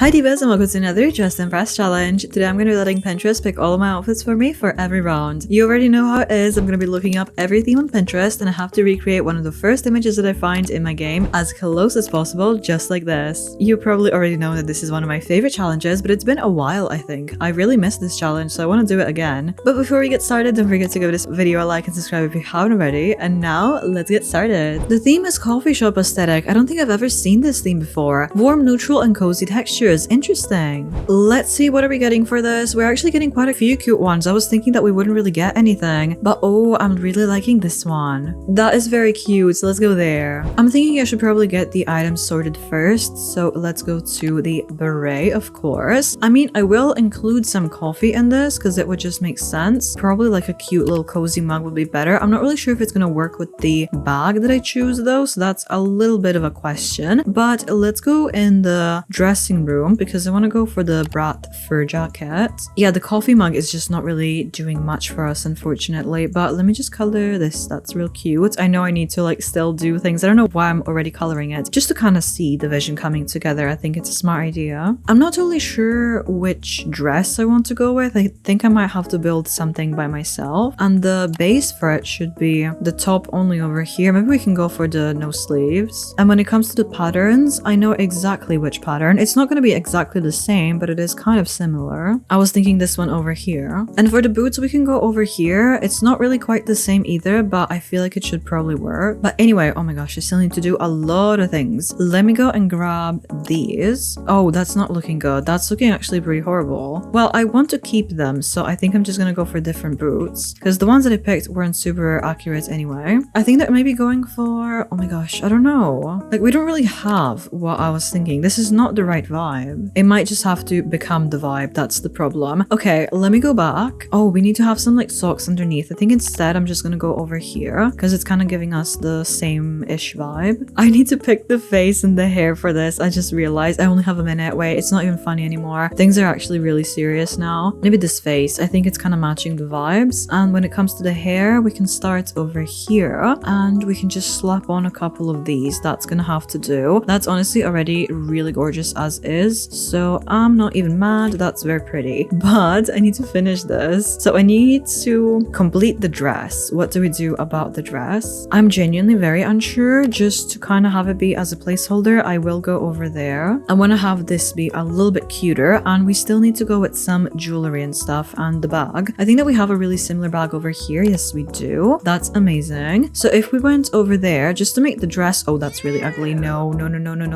Hi divas and welcome to another Dress to Impress challenge. Today I'm going to be letting Pinterest pick all of my outfits for me for every round. You already know how it is. I'm going to be looking up every theme on Pinterest and I have to recreate one of the first images that I find in my game as close as possible, just like this. You probably already know that this is one of my favorite challenges, but it's been a while I think. I really missed this challenge, so I want to do it again. But before we get started, don't forget to give this video a like and subscribe if you haven't already. And now let's get started. The theme is coffee shop aesthetic. I don't think I've ever seen this theme before. Warm, neutral and cozy textures. Interesting. Let's see, what are we getting for this? We're actually getting quite a few cute ones. I was thinking that we wouldn't really get anything, but oh, I'm really liking this one. That is very cute, so let's go there. I'm thinking I should probably get the items sorted first, so let's go to the beret, of course. I mean, I will include some coffee in this because it would just make sense. Probably like a cute little cozy mug would be better. I'm not really sure if it's gonna work with the bag that I choose though, so that's a little bit of a question. But let's go in the dressing room because I want to go for the Brat fur jacket. Yeah, the coffee mug is just not really doing much for us, unfortunately, but let me just color this. That's real cute. I know I need to like still do things. I don't know why I'm already coloring it, just to kind of see the vision coming together. I think it's a smart idea. I'm not totally sure which dress I want to go with. I think I might have to build something by myself, and the base for it should be the top only over here. Maybe we can go for the no sleeves. And when it comes to the patterns, I know exactly which pattern. It's not going to be exactly the same, but it is kind of similar. I was thinking this one over here. And for the boots, we can go over here. It's not really quite the same either, but I feel like it should probably work. But anyway, oh my gosh, I still need to do a lot of things. Let me go and grab these. Oh, that's not looking good. That's looking actually pretty horrible. Well, I want to keep them, so I think I'm just gonna go for different boots because the ones that I picked weren't super accurate anyway. I think that maybe going for, oh my gosh, I don't know. Like, we don't really have what I was thinking. This is not the right vibe. It might just have to become the vibe. That's the problem. Okay, let me go back. Oh, we need to have some like socks underneath. I think instead I'm just gonna go over here because it's kind of giving us the same-ish vibe. I need to pick the face and the hair for this. I just realized I only have a minute. Wait, it's not even funny anymore. Things are actually really serious now. Maybe this face. I think it's kind of matching the vibes. And when it comes to the hair, we can start over here and we can just slap on a couple of these. That's gonna have to do. That's honestly already really gorgeous as is, so I'm not even mad. That's very pretty, but I need to finish this, so I need to complete the dress. What do we do about the dress? I'm genuinely very unsure. Just to kind of have it be as a placeholder, I will go over there. I want to have this be a little bit cuter, and we still need to go with some jewelry and stuff. And the bag, I think that we have a really similar bag over here. Yes, we do. That's amazing. So if we went over there just to make the dress, oh, that's really ugly. No,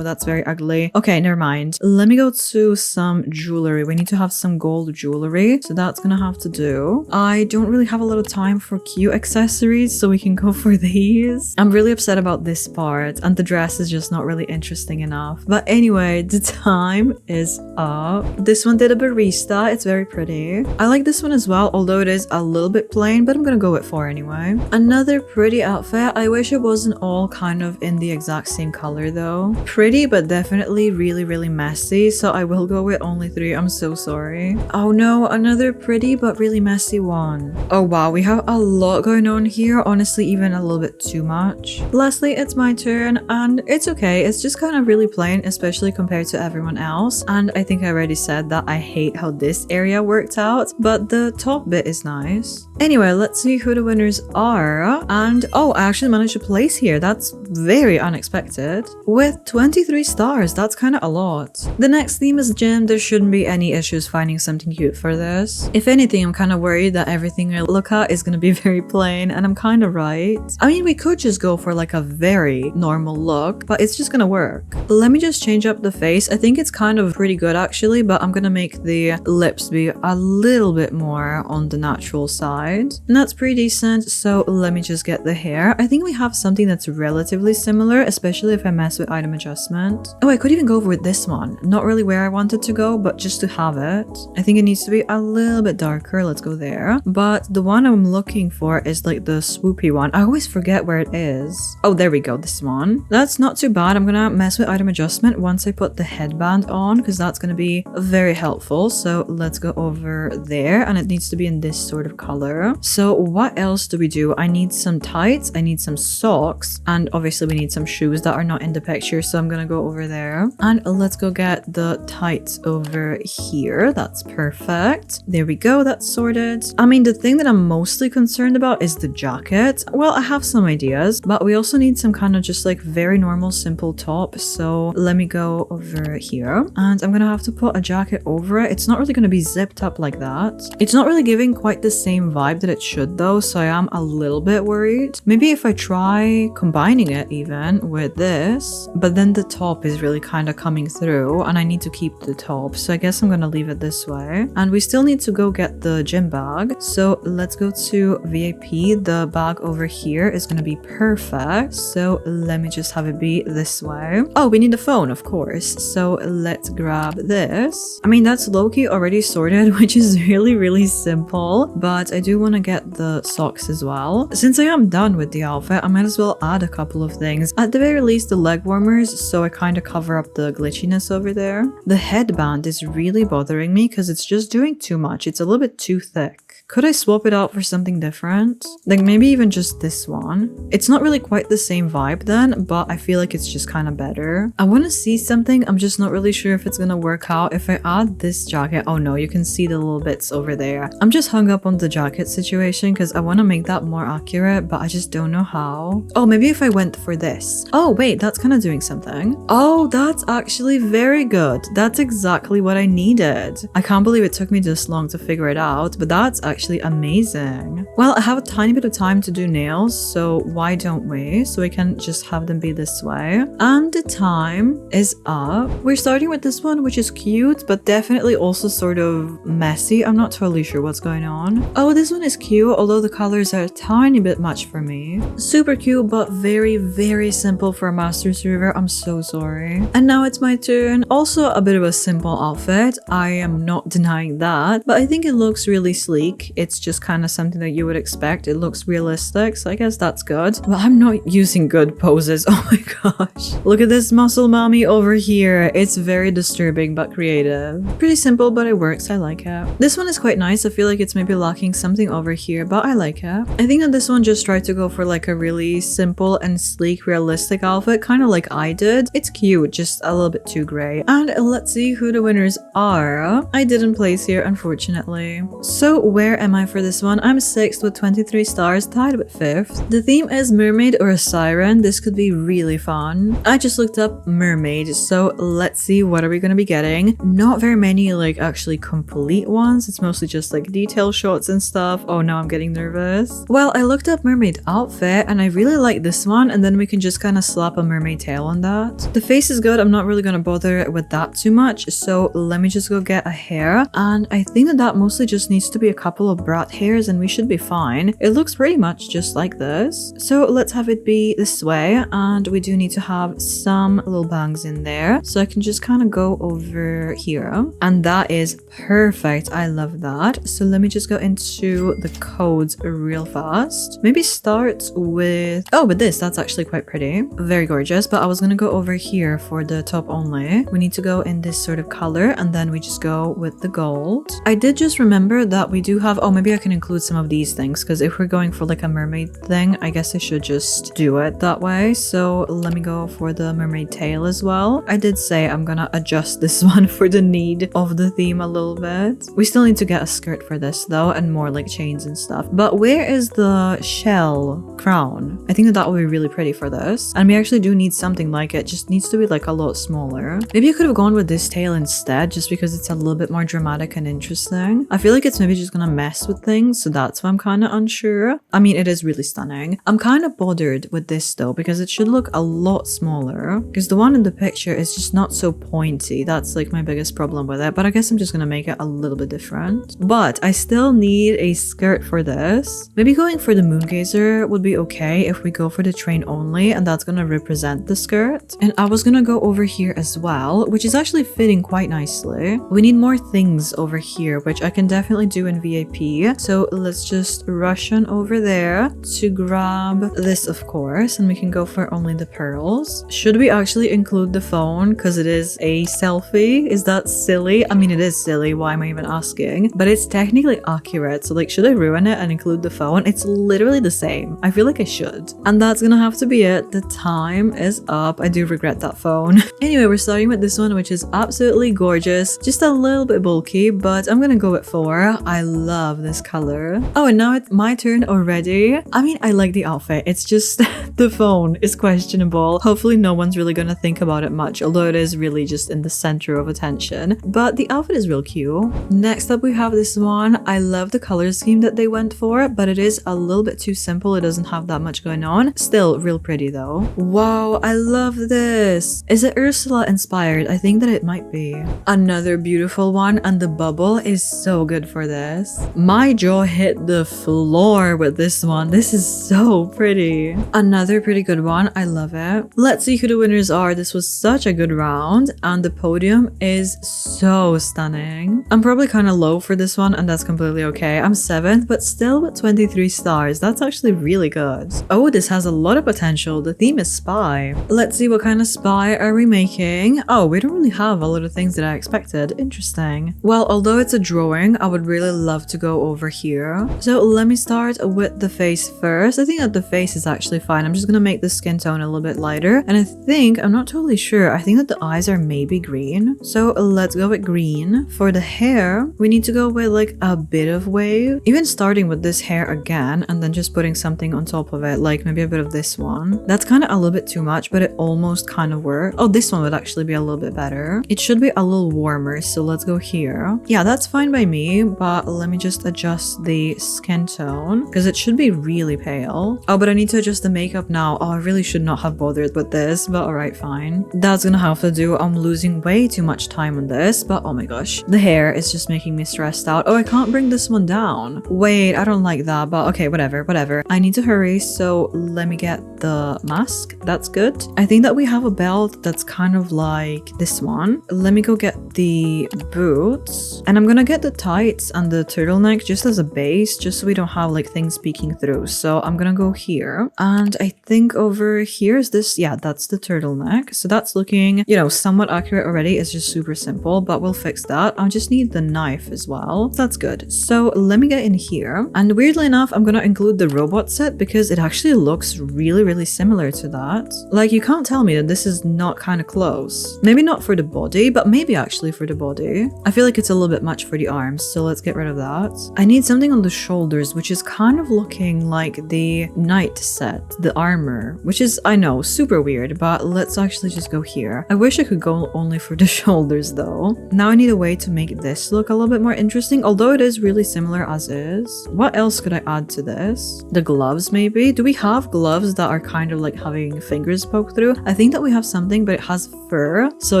that's very ugly. Okay, never mind. Let me go to some jewelry. We need to have some gold jewelry, so that's gonna have to do. I don't really have a lot of time for cute accessories, so we can go for these. I'm really upset about this part, and the dress is just not really interesting enough. But anyway, the time is up. This one did a barista. It's very pretty. I like this one as well, although it is a little bit plain, but I'm gonna go with 4 anyway. Another pretty outfit. I wish it wasn't all kind of in the exact same color though. Pretty, but definitely really messy, so I will go with only 3. I'm so sorry. Oh no, another pretty but really messy one. Oh wow, we have a lot going on here. Honestly, even a little bit too much. Lastly, it's my turn, and it's okay. It's just kind of really plain, especially compared to everyone else. And I think I already said that I hate how this area worked out, but the top bit is nice. Anyway, let's see who the winners are. And oh, I actually managed to place here. That's very unexpected. With 23 stars, that's kind of a lot. The next theme is gym. There shouldn't be any issues finding something cute for this. If anything, I'm kind of worried that everything I look at is going to be very plain, and I'm kind of right. I mean, we could just go for like a very normal look, but it's just going to work. Let me just change up the face. I think it's kind of pretty good actually, but I'm going to make the lips be a little bit more on the natural side. And that's pretty decent, so let me just get the hair. I think we have something that's relatively similar, especially if I mess with item adjustment. Oh, I could even go over with this one. Not really where I wanted to go, but just to have it. I think it needs to be a little bit darker. Let's go there. But the one I'm looking for is like the swoopy one. I always forget where it is. Oh, there we go. This one. That's not too bad. I'm gonna mess with item adjustment once I put the headband on, because that's gonna be very helpful. So let's go over there, and it needs to be in this sort of color. So what else do we do? I need some tights, I need some socks, and obviously obviously we need some shoes that are not in the picture, so I'm gonna go over there. And let's go get the tights over here. That's perfect. There we go, that's sorted. I mean, the thing that I'm mostly concerned about is the jacket. Well, I have some ideas, but we also need some kind of just like very normal, simple top. So let me go over here and I'm gonna have to put a jacket over it. It's not really gonna be zipped up like that. It's not really giving quite the same vibe that it should though, so I am a little bit worried. Maybe if I try combining it even with this, but then the top is really kind of coming through and I need to keep the top, so I guess I'm gonna leave it this way. And we still need to go get the gym bag, so let's go to VIP. The bag over here is gonna be perfect, so let me just have it be this way. Oh, we need the phone, of course, so let's grab this. I mean, that's low-key already sorted, which is really simple, but I do want to get the socks as well. Since I am done with the outfit, I might as well add a couple of things. At the very least, the leg warmers, so I kind of cover up the glitchiness over there. The headband is really bothering me because it's just doing too much. It's a little bit too thick. Could I swap it out for something different? Like maybe even just this one. It's not really quite the same vibe then, but I feel like it's just kind of better. I want to see something. I'm just not really sure if it's gonna work out. If I add this jacket, oh no, you can see the little bits over there. I'm just hung up on the jacket situation because I want to make that more accurate, but I just don't know how. Oh, maybe if I went for this. Oh wait, that's kind of doing something. Oh, that's actually very good. That's exactly what I needed. I can't believe it took me this long to figure it out, but that's actually amazing. Well, I have a tiny bit of time to do nails, so why don't we? So we can just have them be this way. And the time is up. We're starting with this one, which is cute, but definitely also sort of messy. I'm not totally sure what's going on. Oh, this one is cute, although the colors are a tiny bit much for me. Super cute, but very simple for a master server. I'm so sorry. And now it's my turn. Also a bit of a simple outfit. I am not denying that, but I think it looks really sleek. It's just kind of something that you would expect. It looks realistic, so I guess that's good. But I'm not using good poses. Oh my gosh. Look at this muscle mommy over here. It's very disturbing but creative. Pretty simple, but it works. I like it. This one is quite nice. I feel like it's maybe lacking something over here, but I like it. I think that this one just tried to go for like a really simple and sleek, realistic outfit, kind of like I did. It's cute, just a little bit too gray. And let's see who the winners are. I didn't place here, unfortunately. So where am I for this one? I'm 6th with 23 stars, tied with 5th. The theme is Mermaid or a Siren. This could be really fun. I just looked up Mermaid, so let's see what are we gonna be getting. Not very many like actually complete ones. It's mostly just like detail shots and stuff. Oh no, I'm getting nervous. Well, I looked up mermaid outfit and I really like this one, and then we can just kind of slap a mermaid tail on that. The face is good. I'm not really gonna bother with that too much, so let me just go get a hair, and I think that that mostly just needs to be a couple of brat hairs and we should be fine. It looks pretty much just like this, so let's have it be this way. And we do need to have some little bangs in there, so I can just kind of go over here, and that is perfect. I love that. So let me just go into the codes real fast. Maybe start with with this. That's actually quite pretty, very gorgeous. But I was gonna go over here for the top only. We need to go in this sort of color, and then we just go with the gold. I did just remember that we do have, oh, maybe I can include some of these things, because if we're going for like a mermaid thing, I guess I should just do it that way. So let me go for the mermaid tail as well. I did say I'm gonna adjust this one for the need of the theme a little bit. We still need to get a skirt for this though, and more like chains and stuff. But where is the shell crown? I think that would be really pretty for this, and we actually do need something like it. Just needs to be like a lot smaller. Maybe I could have gone with this tail instead, just because it's a little bit more dramatic and interesting. I feel like it's maybe just gonna mess with things, so that's why I'm kind of unsure. I mean, it is really stunning. I'm kind of bothered with this though, because it should look a lot smaller, because the one in the picture is just not so pointy. That's like my biggest problem with it, but I guess I'm just gonna make it a little bit different. But I still need a skirt for this. Maybe going for the moongazer would be okay if we go for the train only, and that's gonna represent the skirt. And I was gonna go over here as well, which is actually fitting quite nicely. We need more things over here, which I can definitely do in VIP. AP. So let's just rush on over there to grab this, of course, and we can go for only the pearls. Should we actually include the phone because it is a selfie? Is that silly? I mean, it is silly. Why am I even asking? But it's technically accurate. So like, should I ruin it and include the phone? It's literally the same. I feel like I should. And that's gonna have to be it. The time is up. I do regret that phone. Anyway, we're starting with this one, which is absolutely gorgeous. Just a little bit bulky, but I'm gonna go with 4. I love this color. Oh, and now it's my turn already. I mean, I like the outfit. It's just the phone is questionable. Hopefully no one's really gonna think about it much, although it is really just in the center of attention. But the outfit is real cute. Next up, we have this one. I love the color scheme that they went for, but it is a little bit too simple. It doesn't have that much going on. Still real pretty though. Wow, I love this. Is it Ursula inspired? I think that it might be. Another beautiful one, and the bubble is so good for this. My jaw hit the floor with this one. This is so pretty. Another pretty good one. I love it. Let's see who the winners are. This was such a good round, and the podium is so stunning. I'm probably kind of low for this one, and that's completely okay. I'm 7th, but still with 23 stars. That's actually really good. Oh, this has a lot of potential. The theme is spy. Let's see what kind of spy are we making. Oh, we don't really have a lot of things that I expected. Interesting. Well, although it's a drawing, I would really love to go over here. So let me start with the face first. I think that the face is actually fine. I'm just gonna make the skin tone a little bit lighter. And I think, I'm not totally sure, I think that the eyes are maybe green. So let's go with green. For the hair, we need to go with like a bit of wave. Even starting with this hair again and then just putting something on top of it, like maybe a bit of this one. That's kind of a little bit too much, but it almost kind of worked. Oh, this one would actually be a little bit better. It should be a little warmer, so let's go here. Yeah, that's fine by me, but let me just adjust the skin tone because it should be really pale. Oh, but I need to adjust the makeup now. Oh, I really should not have bothered with this, but alright, fine. That's gonna have to do. I'm losing way too much time on this, but oh my gosh. The hair is just making me stressed out. Oh, I can't bring this one down. Wait, I don't like that, but okay, whatever. I need to hurry, so let me get the mask. That's good. I think that we have a belt that's kind of like this one. Let me go get the boots, and I'm gonna get the tights and the turtleneck just as a base, just so we don't have like things peeking through. So I'm gonna go here, and I think over here is this. Yeah, that's the turtleneck. So that's looking, you know, somewhat accurate already. It's just super simple, but we'll fix that. I just need the knife as well. That's good. So let me get in here, and weirdly enough, I'm gonna include the robot set because it actually looks really similar to that. Like, you can't tell me that this is not kind of close. Maybe not for the body, but maybe actually for the body. I feel like it's a little bit much for the arms, so let's get rid of that. I need something on the shoulders, which is kind of looking like the knight set, the armor, which is, I know, super weird, but let's actually just go here. I wish I could go only for the shoulders though. Now I need a way to make this look a little bit more interesting, although it is really similar as is. What else could I add to this? The gloves maybe? Do we have gloves that are kind of like having fingers poke through? I think that we have something, but it has fur, so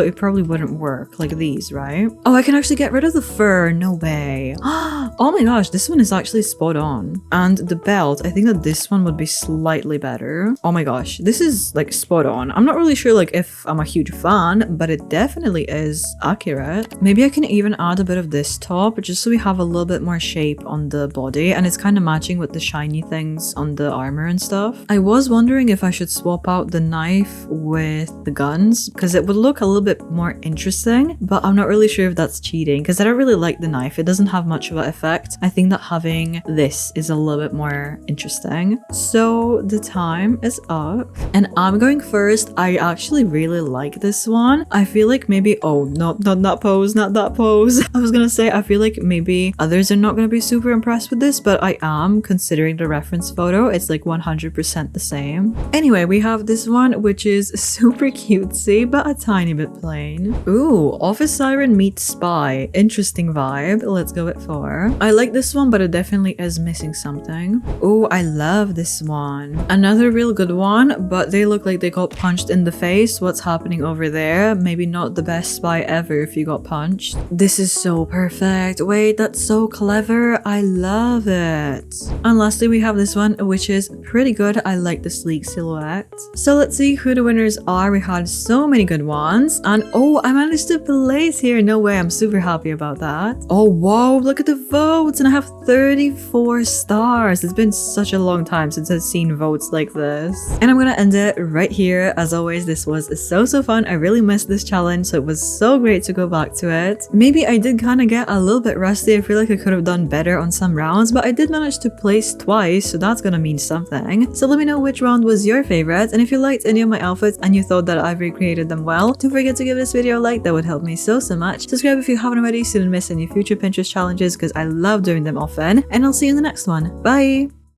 it probably wouldn't work like these, right? Oh, I can actually get rid of the fur. No way. Oh my gosh, this one is actually spot on. And the belt, I think that this one would be slightly better. Oh my gosh, this is like spot on. I'm not really sure like if I'm a huge fan, but it definitely is accurate. Maybe I can even add a bit of this top just so we have a little bit more shape on the body, and it's kind of matching with the shiny things on the armor and stuff. I was wondering if I should swap out the knife with the guns because it would look a little bit more interesting, but I'm not really sure if that's cheating because I don't really like the knife. It doesn't have much of an effect. I think that having this is a little bit more interesting. So the time is up and I'm going first. I actually really like this one. I feel like maybe, oh, no, not that pose, not that pose. I was gonna say, I feel like maybe others are not gonna be super impressed with this, but I am, considering the reference photo. It's like 100% the same. Anyway, we have this one, which is super cutesy, but a tiny bit plain. Ooh, Office Siren meets Spy. Interesting vibe. Let's go with 4. I like this one, but it definitely is missing something. Ooh, I love this one. Another real good one, but they look like they got punched in the face. What's happening over there? Maybe not the best spy ever if you got punched. This is so perfect. Wait, that's so clever. I love it. And lastly, we have this one, which is pretty good. I like the sleek silhouette. So let's see who the winners are. We had so many good ones. And oh, I managed to place here. No way. I'm super happy about that. Oh, wow. Look at the vote. votes and I have 34 stars. It's been such a long time since I've seen votes like this. And I'm gonna end it right here. As always, this was so fun. I really missed this challenge, so it was so great to go back to it. Maybe I did kind of get a little bit rusty. I feel like I could have done better on some rounds, but I did manage to place twice, so that's gonna mean something. So let me know which round was your favorite, and if you liked any of my outfits and you thought that I've recreated them well, don't forget to give this video a like. That would help me so much. Subscribe if you haven't already so you don't miss any future Pinterest challenges because I love doing them often, and I'll see you in the next one. Bye!